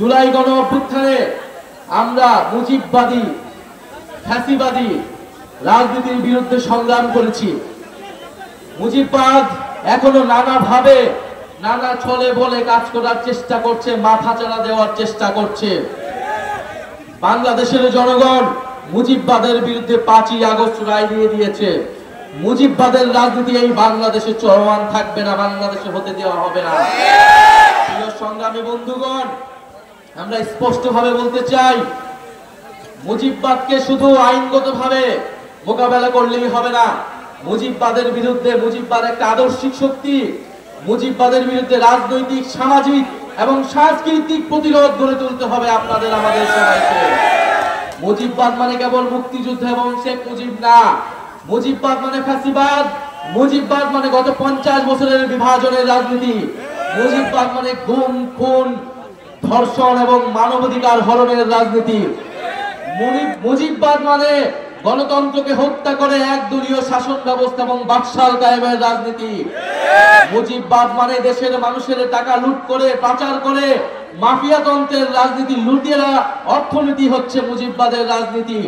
জুলাই গণ অভ্যুত্থানে আমরা মুজিববাদী ফ্যাসিবাদী রাজনীতির বিরুদ্ধে সংগ্রাম করেছি। মুজিববাদ এখনো নানাভাবে নানা ছলে বলে কাজ করার চেষ্টা করছে, মাথাচাড়া দেওয়ার চেষ্টা করছে। বাংলাদেশের জনগণ মুজিববাদের বিরুদ্ধে 5ই আগস্ট রায় দিয়ে দিয়েছে। মুজিববাদের রাজনীতি এই বাংলাদেশে চলমান থাকবে না, বাংলাদেশে হতে দেওয়া হবে না। প্রিয় সংগ্রামী বন্ধুগণ, আমরা স্পষ্টভাবে বলতে চাই, মুজিববাদকে শুধু আইনগতভাবে মোকাবেলা করলেই হবে না। মুজিববাদের বিরুদ্ধে, মুজিববাদ একটা আদর্শিক শক্তি, মুজিববাদের বিরুদ্ধে রাজনৈতিক, সামাজিক এবং সাংস্কৃতিক প্রতিরোধ গড়ে তুলতে হবে আপনাদের আমাদের সবাইকে। মুজিববাদ মানে কেবল মুক্তিযুদ্ধ এবং শেখ মুজিব না, মুজিববাদ মানে ফ্যাসিবাদ, মুজিববাদ মানে গত 50 বছরের বিভাজনের রাজনীতি, মুজিববাদ মানে গুম, খুন, ধর্ষণ এবং মানবাধিকার হরণের রাজনীতি। মুজিববাদ মানে গণতন্ত্রকে হত্যা করে একদলীয় শাসন ব্যবস্থা এবং বাকশাল কায়েমের রাজনীতি। মুজিববাদ মানে দেশের মানুষের টাকা লুট করে, পাচার করে মাফিয়াতন্ত্রের রাজনীতি, লুটেরা অর্থনীতি হচ্ছে মুজিববাদের রাজনীতি।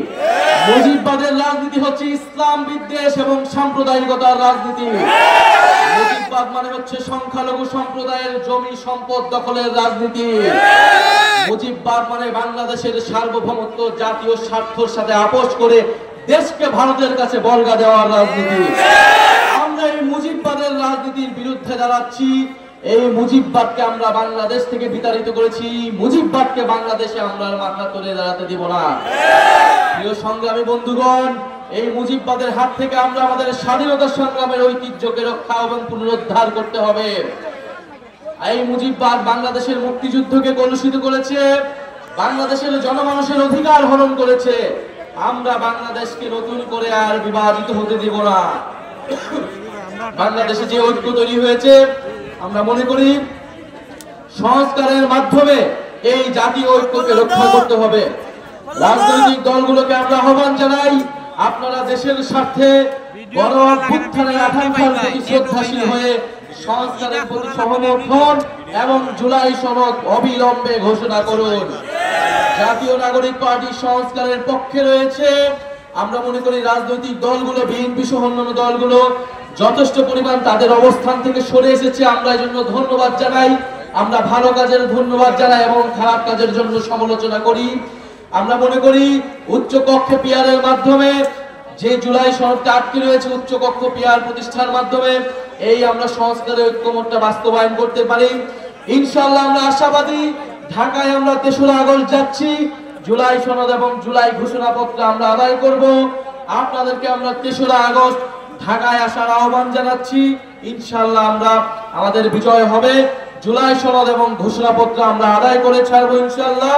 মুজিববাদের রাজনীতি হচ্ছে ইসলাম বিদ্বেষ এবং সাম্প্রদায়িকতার রাজনীতি। মুজিববাদ মানে হচ্ছে সংখ্যালঘু সম্প্রদায়ের জমি সম্পদ দখলের রাজনীতি। মুজিববাদ মানে বাংলাদেশের সার্বভৌমত্ব, জাতীয় স্বার্থের সাথে আপোষ করে দেশকে ভারতের কাছে বর্গা দেওয়ার রাজনীতি। আমরা এই মুজিববাদের রাজনীতির বিরুদ্ধে দাঁড়াচ্ছি। এই মুজিববাদকে আমরা বাংলাদেশ থেকে বিতাড়িত করেছি, মুজিববাদকে বাংলাদেশে আমরা মাথা তুলে দাঁড়াতে দিব না। প্রিয় সংগ্রামী বন্ধুগণ, এই মুজিববাদের হাত থেকে আমরা আমাদের স্বাধীনতা সংগ্রামের ঐতিহ্যকে রক্ষা এবং পুনরুদ্ধার করতে হবে। এই মুজিববাদ বাংলাদেশের মুক্তিযুদ্ধকে কলুষিত করেছে, বাংলাদেশের জনমানুষের অধিকার হরণ করেছে। আমরা বাংলাদেশকে নতুন করে আর বিভাজিত হতে দেব না। বাংলাদেশে যে ঐক্য তৈরি হয়েছে, আমরা মনে করি সংস্কারের মাধ্যমে এই জাতীয় ঐক্যকে রক্ষা করতে হবে। রাজনৈতিক দলগুলোকে আমরা আহ্বান জানাই, আপনারা দেশের স্বার্থে গণ অভ্যুত্থানের আকাঙ্ক্ষার প্রতি শ্রদ্ধাশীল হয়ে সংস্কারের প্রতি সমর্থন এবং জুলাই সনদ অবিলম্বে ঘোষণা করুন। জাতীয় নাগরিক পার্টি সংস্কারের পক্ষে রয়েছে। আমরা মনে করি রাজনৈতিক দলগুলো, বিএনপি সহ অন্যান্য দলগুলো যথেষ্ট পরিমাণ তাদের অবস্থান থেকে সরে এসেছে। আমরা এর জন্য ধন্যবাদ জানাই। আমরা ভালো কাজের ধন্যবাদ জানাই এবং খারাপ কাজের জন্য সমালোচনা করি। আমরা মনে করি উচ্চ কক্ষে পিয়ারের মাধ্যমে যে জুলাই সনদটা আটকে রয়েছে, উচ্চ কক্ষ পিয়ার প্রতিষ্ঠার মাধ্যমে এই আমরা সংস্কারের ঐক্যমত্যটা বাস্তবায়ন করতে পারি। ইনশাআল্লাহ আমরা আশাবাদী। ঢাকায় আমরা 3রা আগস্ট যাচ্ছি, জুলাই সনদ এবং জুলাই ঘোষণাপত্র আমরা আদায় করব। আপনাদেরকে আমরা 3রা আগস্ট ঢাকায় আসার আহ্বান জানাচ্ছি। ইনশাআল্লাহ আমরা আমাদের বিজয় হবে। জুলাই সনদ এবং ঘোষণাপত্র আমরা আদায় করে ছাড়বো ইনশাআল্লাহ।